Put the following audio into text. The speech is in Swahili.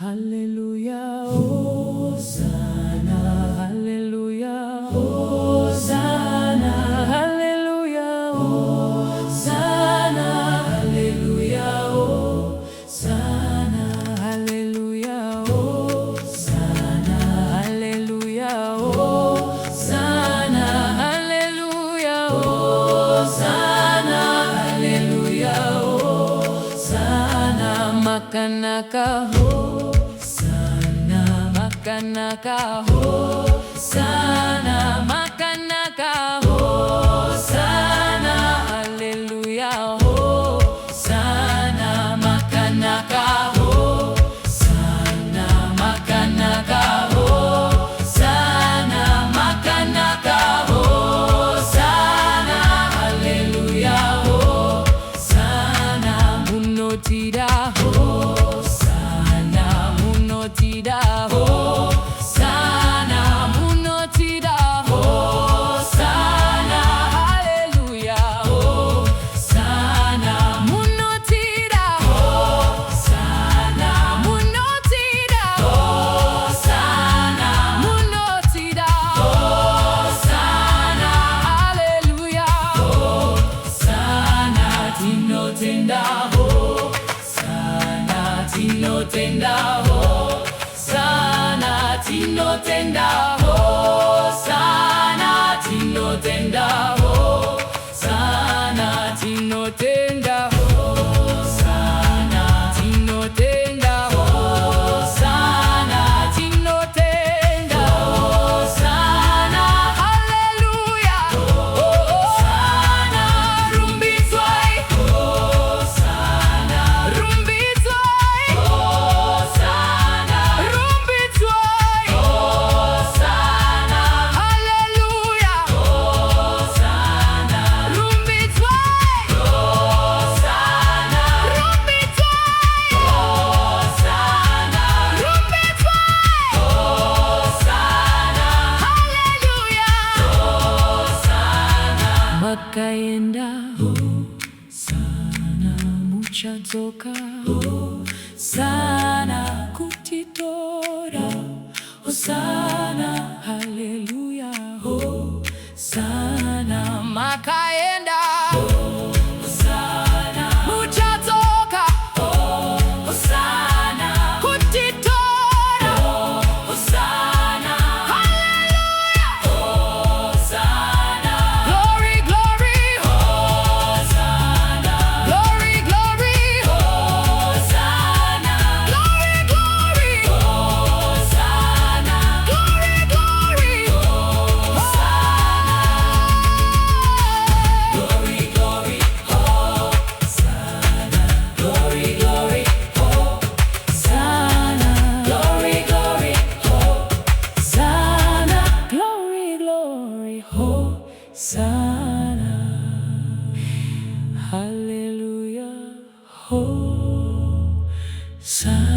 Hallelujah, Hosanna, Hallelujah, Hosanna, Hallelujah, Hosanna, Hallelujah, Hosanna, Hallelujah, Hosanna, Hallelujah, Hosanna, Hallelujah, Hosanna, Hallelujah, Hosanna, Makanaka, Makanaka, Hosanna, Makanaka, Hosanna, Hallelujah, Hosanna, Makanaka, Hosanna, Makanaka, Hosanna, Makanaka, Hosanna, Hallelujah, Hosanna, Munotida, Hosanna, Munotida, Hosanna, Munotida, Hosanna, Hallelujah, Hosanna, Munotida, Hosanna, Munotida, Hosanna, Munotida, Hosanna, Hallelujah, Hosanna, Tinotenda, Hosanna, Tinotenda, Hosanna, Tinotenda, Hosanna, Tinotenda, Hosanna, Tinotenda, Hosanna, Tinotenda, Hosanna, Tinotenda, Hosanna, Hallelujah, Hosanna, Rumbizwai, Hosanna, Rumbizwai, Hosanna, Rumbizwai, Hosanna, Hallelujah, Hosanna, Rumbizwai, Hosanna, Rumbizwai, Hosanna, Rumbizwai, Hosanna, Hallelujah, Hosanna, Makaenda, Hosanna, Muchadzoka, Hosanna, Kutitora, Hosanna, Hallelujah, Hosanna, Makaenda, Hosanna, Muchadzoka, Hosanna, Kutitora, Hosanna, Hallelujah, Hosanna, glory, glory, Hosanna, glory, glory, Hosanna, glory, glory, Hosanna, glory, glory, Hosanna, glory, glory, Hosanna, glory, glory, Hosanna, glory, glory, Hosanna, glory, glory, Hosanna, Hallelujah, Hosanna.